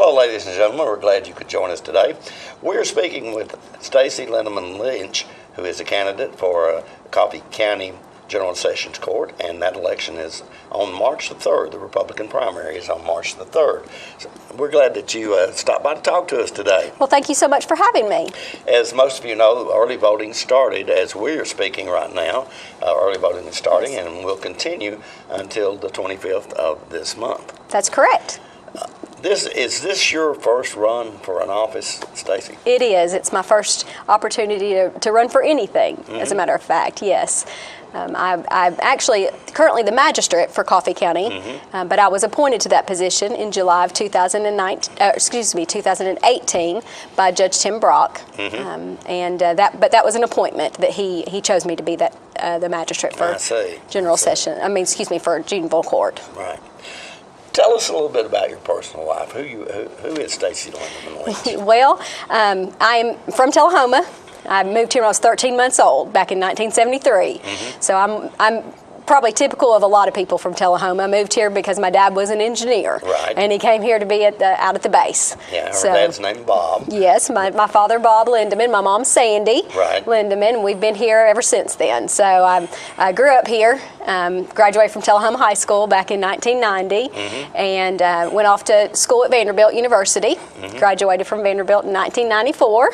Hello, ladies and gentlemen. We're glad you could join us today. We're speaking with Stacy Lindeman Lynch, who is a candidate for Coffee County General Sessions Court, and that election is on March the 3rd. The Republican primary is on March the 3rd. So we're glad that you stopped by to talk to us today. Well, thank you so much for having me. As most of you know, early voting started as we're speaking right now. Early voting is starting, yes, and will continue until the 25th of this month. That's correct. Is this your first run for an office, Stacy? It is. It's my first opportunity to run for anything, as a matter of fact, yes. I'm actually currently the magistrate for Coffee County, but I was appointed to that position in July of 2018 by Judge Tim Brock, that was an appointment that he chose me to be the magistrate for General Session. For Juneville Court. Right. Tell us a little bit about your personal life. Who is Stacy Lindeman Lynch? Well, I'm from Tullahoma. I moved here when I was 13 months old, back in 1973. So I'm probably typical of a lot of people from Tullahoma. I moved here because my dad was an engineer, right, and he came here to be out at the base. Yeah, her dad's name Bob. Yes, my father Bob Lindeman, my mom Sandy Lindeman. We've been here ever since then. So I grew up here, graduated from Tullahoma High School back in 1990, and went off to school at Vanderbilt University. Graduated from Vanderbilt in 1994,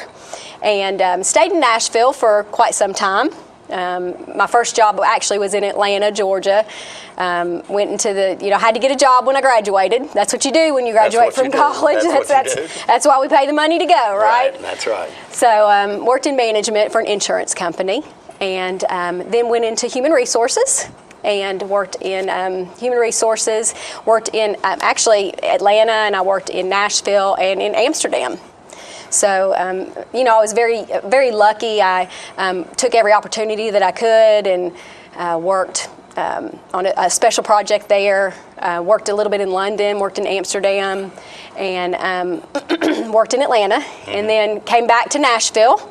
and stayed in Nashville for quite some time. My first job actually was in Atlanta, Georgia. Went into had to get a job when I graduated. That's what you do when you graduate from college. That's why we pay the money to go, right? That's right. So worked in management for an insurance company, and then went into human resources. And worked in human resources, worked in actually Atlanta, and I worked in Nashville and in Amsterdam. So, I was very, very lucky. I took every opportunity that I could and worked on a special project there, worked a little bit in London, worked in Amsterdam, and worked in Atlanta, and then came back to Nashville.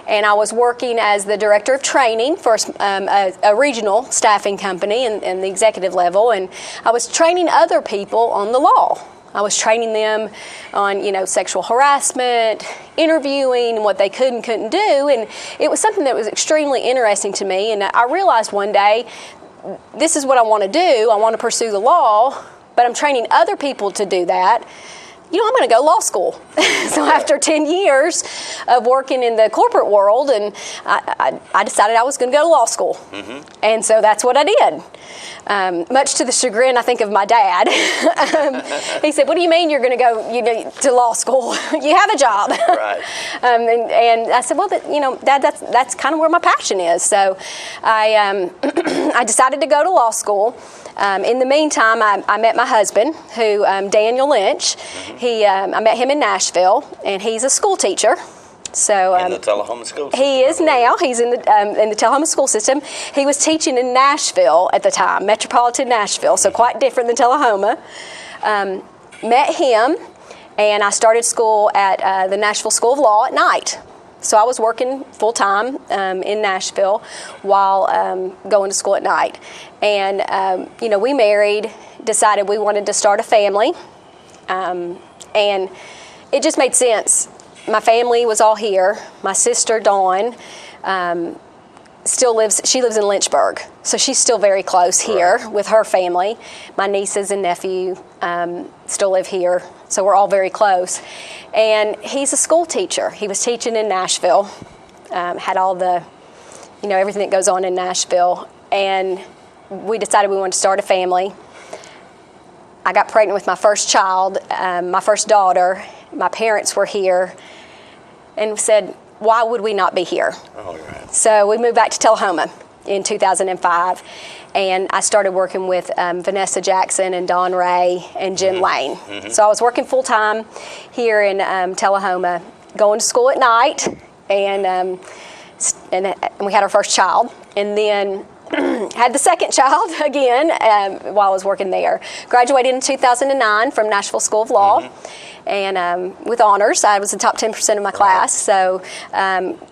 And I was working as the director of training for a regional staffing company in the executive level, and I was training other people on the law. I was training them on, sexual harassment, interviewing, what they could and couldn't do, and it was something that was extremely interesting to me. And I realized one day, this is what I want to do. I want to pursue the law, but I'm training other people to do that. I'm going to go law school. So after 10 years of working in the corporate world, and I decided I was going to go to law school. And so that's what I did. Much to the chagrin, I think, of my dad. He said, "What do you mean you're going to go to law school? You have a job." Right. And I said, "Well, Dad, that's kind of where my passion is." So I decided to go to law school. In the meantime, I met my husband, who Daniel Lynch. I met him in Nashville, and he's a school teacher. So in the Tullahoma school system. He is now. He's in the Tullahoma school system. He was teaching in Nashville at the time, metropolitan Nashville, so quite different than Tullahoma. Met him, and I started school at the Nashville School of Law at night. So I was working full-time in Nashville while going to school at night. And, we married, decided we wanted to start a family, and it just made sense. My family was all here. My sister, Dawn, she lives in Lynchburg, so she's still very close here with her family. My nieces and nephew still live here, so we're all very close. And he's a school teacher. He was teaching in Nashville, had all the, everything that goes on in Nashville, and we decided we wanted to start a family. I got pregnant with my first child, my first daughter. My parents were here, and said, why would we not be here? Oh, right. So we moved back to Tullahoma in 2005, and I started working with Vanessa Jackson and Don Ray and Jim Lane. So I was working full-time here in Tullahoma, going to school at night, and we had our first child, and then had the second child again while I was working there. Graduated in 2009 from Nashville School of Law, and with honors. I was the top 10% of my class. So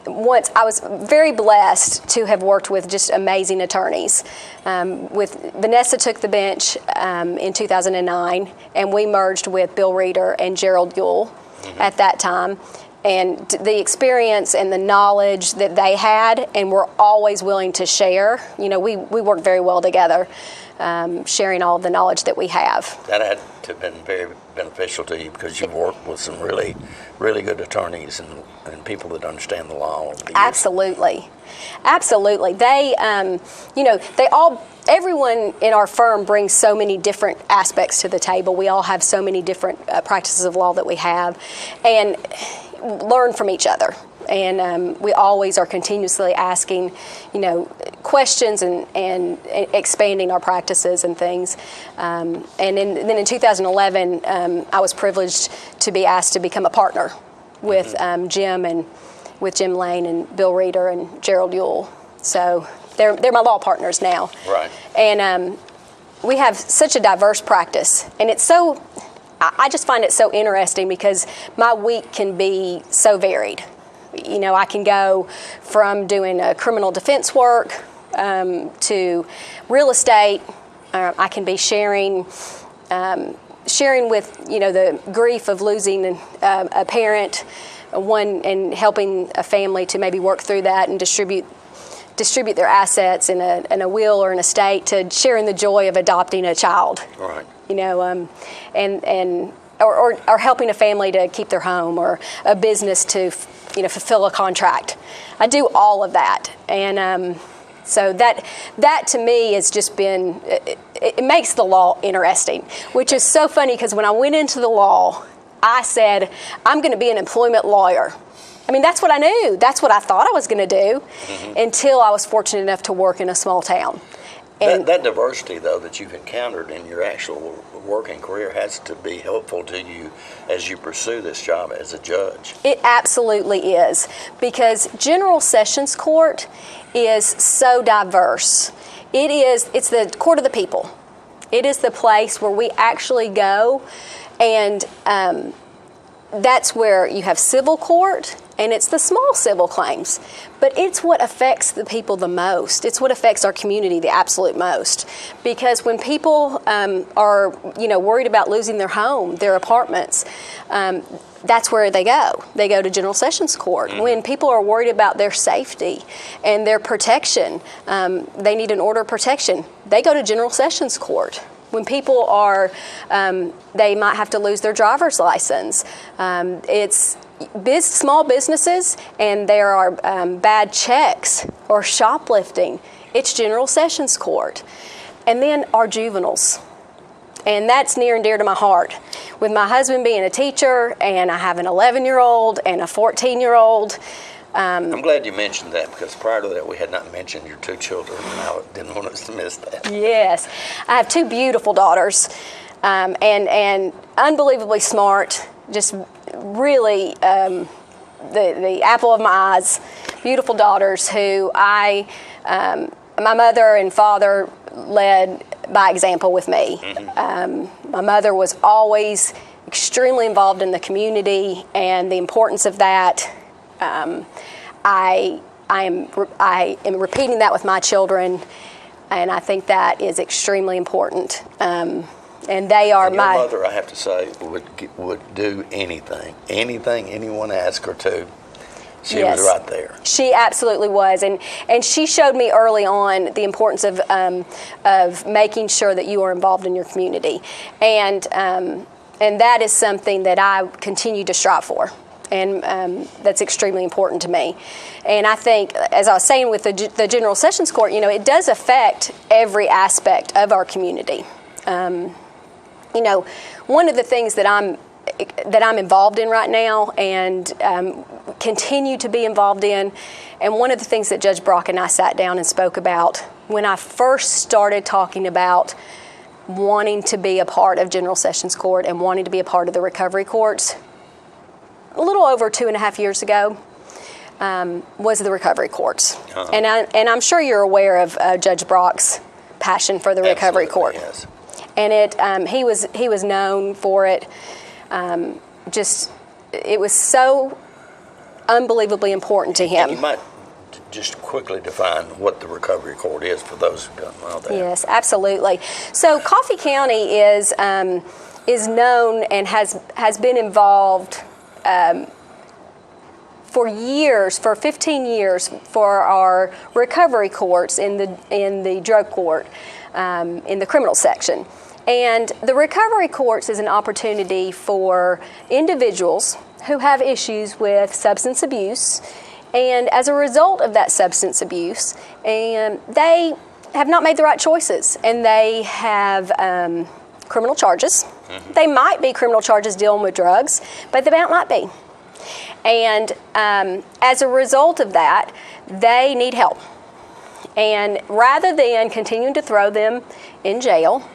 once I was very blessed to have worked with just amazing attorneys. With Vanessa took the bench in 2009, and we merged with Bill Reeder and Gerald Yule at that time. And the experience and the knowledge that they had and were always willing to share, we worked very well together, sharing all of the knowledge that we have. That had to have been very beneficial to you because you've worked with some really, really good attorneys and people that understand the law over the years. Absolutely. They, everyone in our firm brings so many different aspects to the table. We all have so many different practices of law that we have, and learn from each other. And we always are continuously asking, questions and expanding our practices and things. And then in 2011, I was privileged to be asked to become a partner with Jim Lane and Bill Reeder and Gerald Yule. So they're my law partners now. Right. And we have such a diverse practice, and it's so. I just find it so interesting because my week can be so varied. I can go from doing criminal defense work to real estate. I can be sharing with the grief of losing a parent, and helping a family to maybe work through that and distribute their assets in a will or an estate, to sharing the joy of adopting a child. Right. Or helping a family to keep their home, or a business to, fulfill a contract. I do all of that, and so that to me has just been. It makes the law interesting, which is so funny because when I went into the law, I said I'm going to be an employment lawyer. I mean, that's what I knew. That's what I thought I was going to do, until I was fortunate enough to work in a small town. And that diversity, though, that you've encountered in your actual working career has to be helpful to you as you pursue this job as a judge. It absolutely is, because General Sessions Court is so diverse. It's the court of the people. It is the place where we actually go, and that's where you have civil court, and it's the small civil claims. But it's what affects the people the most. It's what affects our community the absolute most. Because when people are, worried about losing their home, their apartments, that's where they go. They go to General Sessions Court. When people are worried about their safety and their protection, they need an order of protection, they go to General Sessions Court. When people are, they might have to lose their driver's license. It's small businesses, and there are bad checks or shoplifting. It's General Sessions Court. And then our juveniles. And that's near and dear to my heart. With my husband being a teacher, and I have an 11-year-old and a 14-year-old. I'm glad you mentioned that, because prior to that we had not mentioned your two children, and I didn't want us to miss that. Yes. I have two beautiful daughters, and unbelievably smart, just really the apple of my eyes, beautiful daughters who my mother and father led by example with me. My mother was always extremely involved in the community, and the importance of that. I am repeating that with my children, and I think that is extremely important. And they are and your mother, I have to say, would do anything anyone asked her to. She was right there. She absolutely was, and she showed me early on the importance of making sure that you are involved in your community, and that is something that I continue to strive for. And that's extremely important to me. And I think, as I was saying with the General Sessions Court, it does affect every aspect of our community. One of the things that I'm involved in right now, and continue to be involved in, and one of the things that Judge Brock and I sat down and spoke about when I first started talking about wanting to be a part of General Sessions Court and wanting to be a part of the recovery courts, a little over 2.5 years ago, was the recovery courts. And I'm sure you're aware of Judge Brock's passion for the recovery court. Yes. And he was known for it. it was so unbelievably important to him. And you might just quickly define what the recovery court is for those who don't know that. Yes, absolutely. So Coffee County is known and has been involved for years, for 15 years, for our recovery courts in the drug court, in the criminal section. And the recovery courts is an opportunity for individuals who have issues with substance abuse, and as a result of that substance abuse, and they have not made the right choices, and they have criminal charges. Mm-hmm. They might be criminal charges dealing with drugs, but they might not be. And as a result of that, they need help. And rather than continuing to throw them in jail,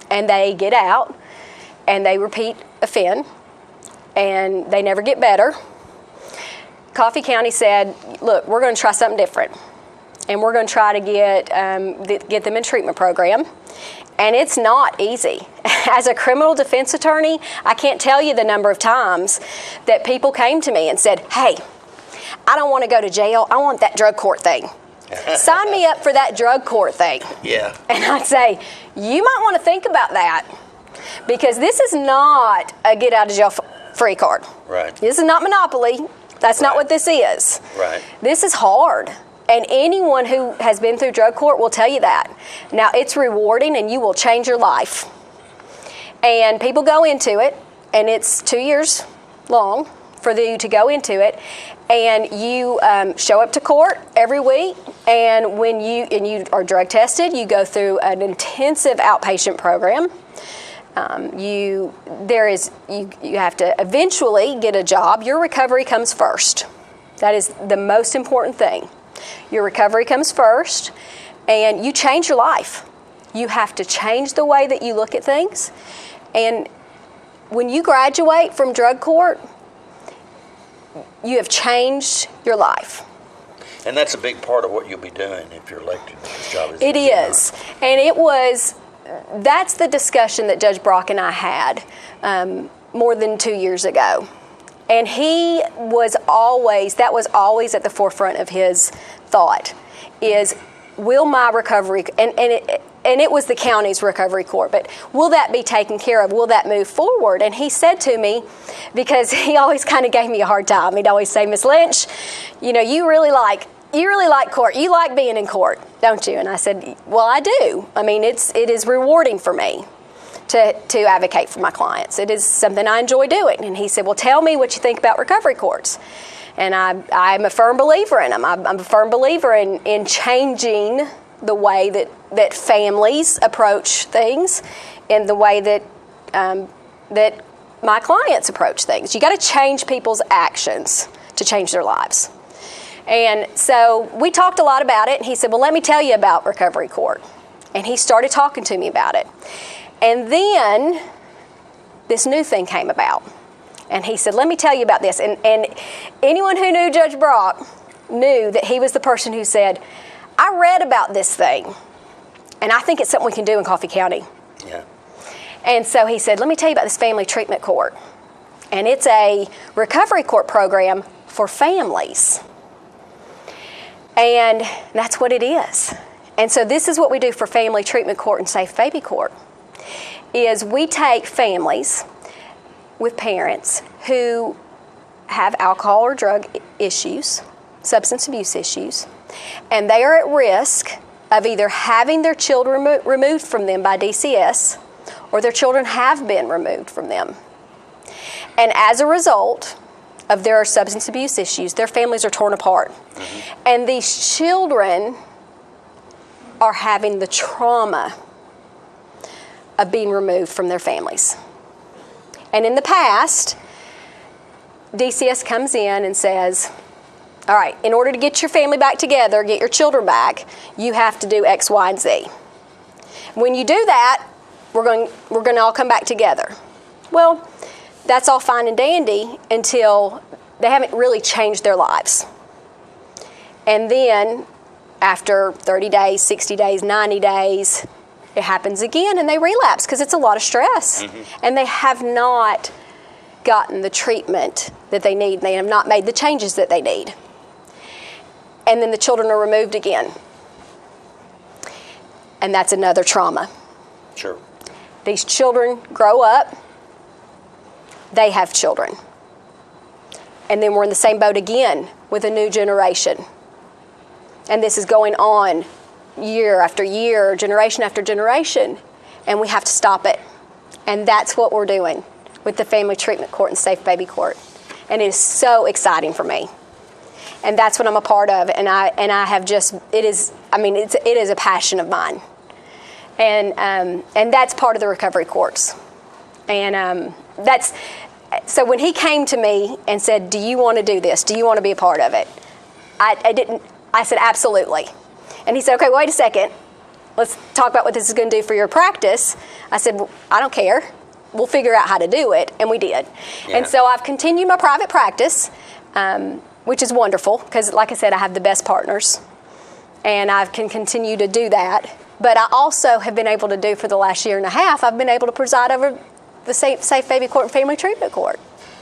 and they get out, and they repeat offend, and they never get better, Coffee County said, look, we're going to try something different. And we're going to try to get them in a treatment program. And it's not easy. As a criminal defense attorney, I can't tell you the number of times that people came to me and said, hey, I don't want to go to jail. I want that drug court thing. Sign me up for that drug court thing. Yeah. And I'd say, you might want to think about that, because this is not a get out of jail free card. Right. This is not Monopoly. That's not what this is. Right. This is hard. And anyone who has been through drug court will tell you that. Now, it's rewarding, and you will change your life. And people go into it, and it's 2 years long for you to go into it. And you show up to court every week, and when you are drug tested, you go through an intensive outpatient program. You have to eventually get a job. Your recovery comes first. That is the most important thing. Your recovery comes first, and you change your life. You have to change the way that you look at things. And when you graduate from drug court, you have changed your life. And that's a big part of what you'll be doing if you're elected to this job. It is. And that's the discussion that Judge Brock and I had more than 2 years ago. And that was always at the forefront of his thought, is will my recovery, and it was the county's recovery court, but will that be taken care of? Will that move forward? And he said to me, because he always kind of gave me a hard time, he'd always say, Miss Lynch, you really like court. You like being in court, don't you? And I said, well, I do. I mean, it is rewarding for me to advocate for my clients. It is something I enjoy doing. And he said, well, tell me what you think about recovery courts. And I'm a firm believer in them. I'm a firm believer in changing the way that families approach things, and the way that my clients approach things. You got to change people's actions to change their lives. And so we talked a lot about it, and he said, well, let me tell you about recovery court. And he started talking to me about it. And then this new thing came about. And he said, let me tell you about this. And anyone who knew Judge Brock knew that he was the person who said, I read about this thing, and I think it's something we can do in Coffee County. Yeah. And so he said, let me tell you about this family treatment court. And it's a recovery court program for families. And that's what it is. And so this is what we do for family treatment court and safe baby court, is we take families with parents who have alcohol or drug issues, substance abuse issues, and they are at risk of either having their children removed from them by DCS, or their children have been removed from them. And as a result of their substance abuse issues, their families are torn apart. Mm-hmm. And these children are having the trauma of being removed from their families. And in the past, DCS comes in and says, all right, in order to get your family back together, get your children back, you have to do X, Y, and Z. When you do that, we're going to all come back together. Well, that's all fine and dandy until they haven't really changed their lives. And then after 30 days, 60 days, 90 days, it happens again, and they relapse because it's a lot of stress. Mm-hmm. And they have not gotten the treatment that they need, and they have not made the changes that they need. And then the children are removed again. And that's another trauma. Sure. These children grow up, they have children. And then we're in the same boat again with a new generation. And this is going on year after year, generation after generation, and we have to stop it. And that's what we're doing with the Family Treatment Court and Safe Baby Court. And it is so exciting for me. And that's what I'm a part of, and I have just, it is a passion of mine. And that's part of the recovery courts. And so when he came to me and said, do you want to do this? Do you want to be a part of it? I said, absolutely. And he said, okay, wait a second. Let's talk about what this is going to do for your practice. I said, well, I don't care. We'll figure out how to do it. And we did. Yeah. And so I've continued my private practice, which is wonderful because, like I said, I have the best partners. And I can continue to do that. But I also have been able to do, for the last year and a half, I've been able to preside over the Safe Baby Court and Family Treatment Court.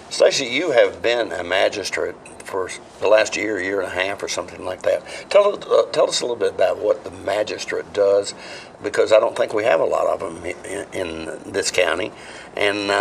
Stacy, you have been a magistrate for the last year and a half or something like that. Tell us a little bit about what the magistrate does, because I don't think we have a lot of them in this county, and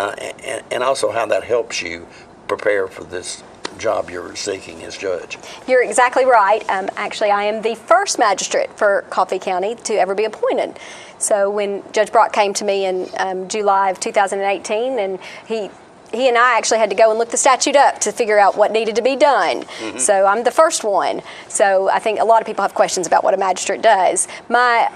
also how that helps you prepare for this job you're seeking as judge. You're exactly right. Actually, I am the first magistrate for Coffee County to ever be appointed. So when Judge Brock came to me in July of 2018, and he and I actually had to go and look the statute up to figure out what needed to be done. Mm-hmm. So I'm the first one. So I think a lot of people have questions about what a magistrate does. My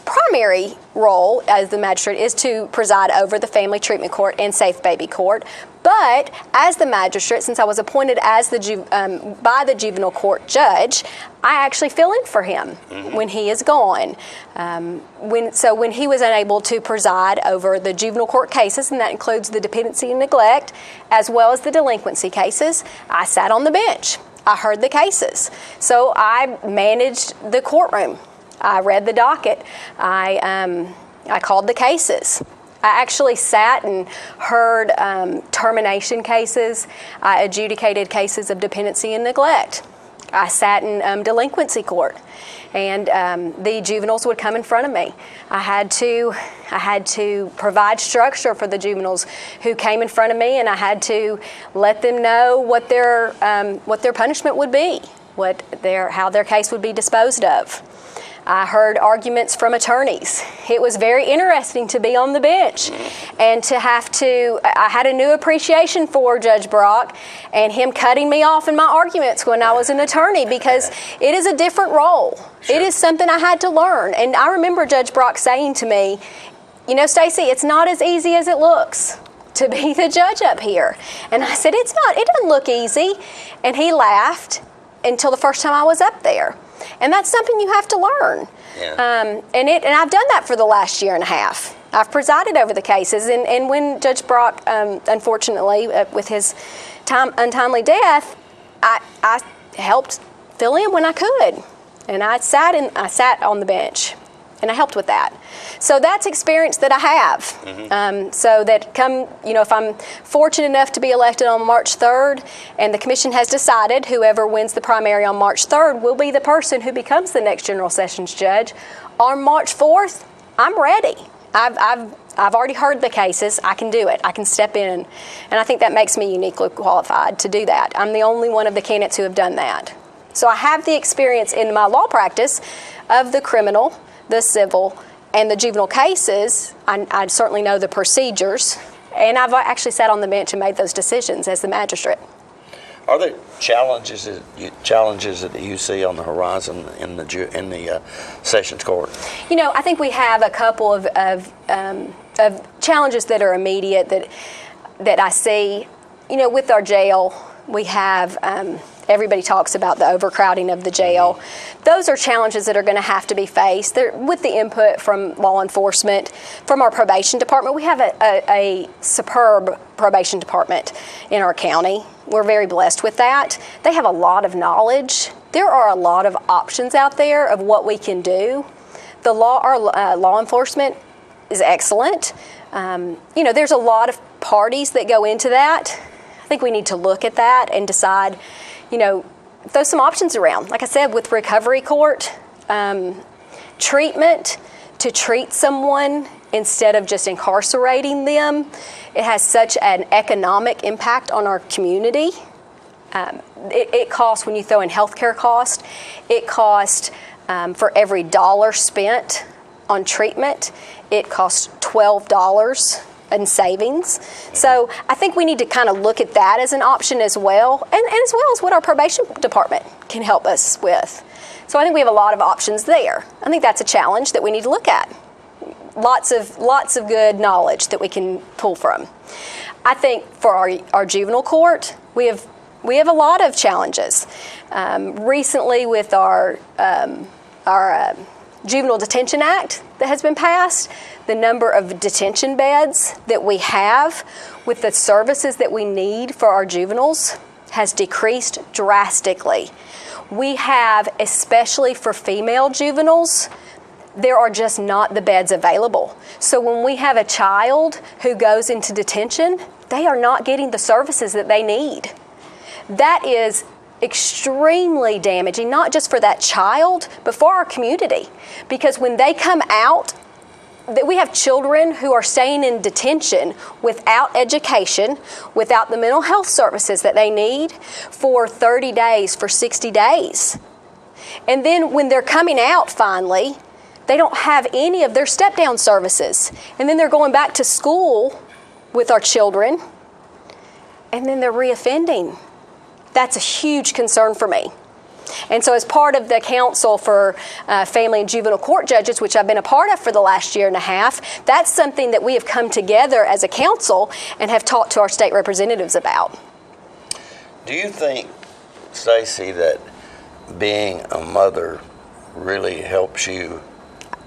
primary role as the magistrate is to preside over the Family Treatment Court and Safe Baby Court. But as the magistrate, since I was appointed as by the juvenile court judge, I actually fill in for him when he is gone. When he was unable to preside over the juvenile court cases, and that includes the dependency and neglect, as well as the delinquency cases, I sat on the bench. I heard the cases. So I managed the courtroom. I read the docket. I called the cases. I actually sat and heard termination cases. I adjudicated cases of dependency and neglect. I sat in delinquency court, and the juveniles would come in front of me. I had to provide structure for the juveniles who came in front of me, and I had to let them know what their punishment would be, how their case would be disposed of. I heard arguments from attorneys. It was very interesting to be on the bench and I had a new appreciation for Judge Brock and him cutting me off in my arguments when I was an attorney, because it is a different role. Sure. It is something I had to learn. And I remember Judge Brock saying to me, you know, Stacy, it's not as easy as it looks to be the judge up here. And I said, it doesn't look easy. And he laughed until the first time I was up there. And that's something you have to learn. Yeah. And I've done that for the last year and a half. I've presided over the cases. And when Judge Brock, unfortunately, with his untimely death, I helped fill in when I could. And I sat on the bench. And I helped with that. So that's experience that I have. Mm-hmm. So that if I'm fortunate enough to be elected on March 3rd, and the commission has decided whoever wins the primary on March 3rd will be the person who becomes the next General Sessions judge, on March 4th, I'm ready. I've already heard the cases. I can do it. I can step in. And I think that makes me uniquely qualified to do that. I'm the only one of the candidates who have done that. So I have the experience in my law practice of the criminal, the civil, and the juvenile cases. I certainly know the procedures, and I've actually sat on the bench and made those decisions as the magistrate. Are there challenges that you see on the horizon in the Sessions Court? You know, I think we have a couple of challenges that are immediate that I see. You know, with our jail, we have. Everybody talks about the overcrowding of the jail. Mm-hmm. Those are challenges that are going to have to be faced. With the input from law enforcement, from our probation department. We have a superb probation department in our county. We're very blessed with that. They have a lot of knowledge. There are a lot of options out there of what we can do. Our law enforcement is excellent. There's a lot of parties that go into that, I think we need to look at that and decide, throw some options around. Like I said, with recovery court, treatment to treat someone instead of just incarcerating them, it has such an economic impact on our community. It costs, when you throw in healthcare cost, it costs for every dollar spent on treatment, it costs $12 in savings. So I think we need to kind of look at that as an option as well, and as well as what our probation department can help us with. So I think we have a lot of options there. I think that's a challenge that we need to look at. Lots of good knowledge that we can pull from. I think for our juvenile court, we have a lot of challenges. Recently, with our Juvenile Detention Act that has been passed, the number of detention beds that we have with the services that we need for our juveniles has decreased drastically. We have, especially for female juveniles, there are just not the beds available. So when we have a child who goes into detention, they are not getting the services that they need. That is extremely damaging, not just for that child, but for our community. Because when they come out, we have children who are staying in detention without education, without the mental health services that they need for 30 days, for 60 days. And then when they're coming out finally, they don't have any of their step-down services. And then they're going back to school with our children, and then they're reoffending. That's a huge concern for me. And so as part of the Council for Family and Juvenile Court Judges, which I've been a part of for the last year and a half, that's something that we have come together as a council and have talked to our state representatives about. Do you think, Stacy, that being a mother really helps you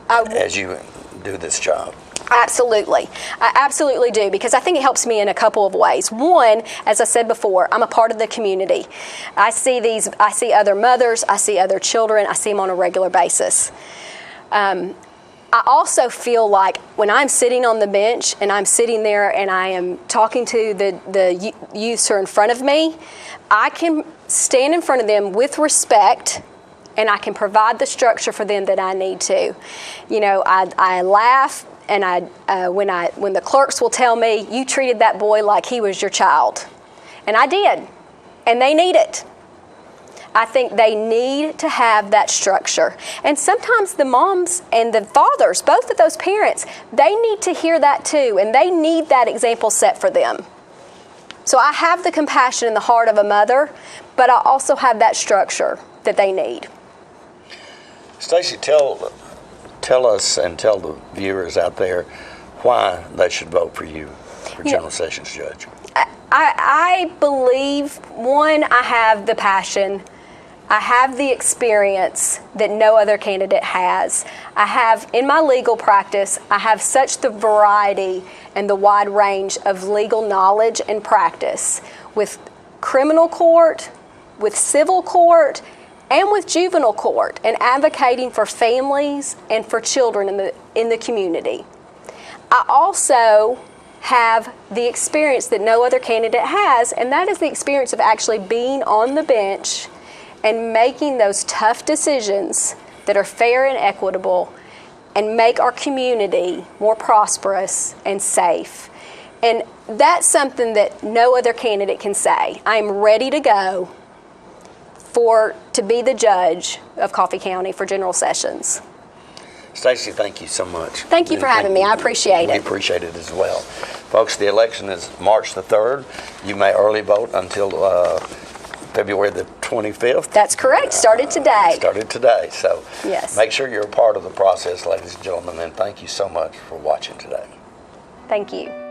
as you do this job? Absolutely. I absolutely do, because I think it helps me in a couple of ways. One, as I said before, I'm a part of the community. I see other mothers, I see other children, I see them on a regular basis. I also feel like when I'm sitting on the bench and I'm sitting there and I am talking to the youths who are in front of me, I can stand in front of them with respect, and I can provide the structure for them that I need to. I laugh. And when the clerks will tell me, you treated that boy like he was your child. And I did. And they need it. I think they need to have that structure. And sometimes the moms and the fathers, both of those parents, they need to hear that too. And they need that example set for them. So I have the compassion in the heart of a mother, but I also have that structure that they need. Stacy, tell us and tell the viewers out there why they should vote for you for General Sessions Judge. I believe, one, I have the passion. I have the experience that no other candidate has. I have, in my legal practice, I have such the variety and the wide range of legal knowledge and practice with criminal court, with civil court, and with juvenile court, and advocating for families and for children in the community. I also have the experience that no other candidate has, and that is the experience of actually being on the bench and making those tough decisions that are fair and equitable and make our community more prosperous and safe. And that's something that no other candidate can say. I'm ready to go to be the judge of Coffee County for General Sessions. Stacy, thank you so much. Thank you for having me. I appreciate it. We appreciate it as well. Folks, the election is March the 3rd. You may early vote until February the 25th. That's correct. Started today. So yes. Make sure you're a part of the process, ladies and gentlemen, and thank you so much for watching today. Thank you.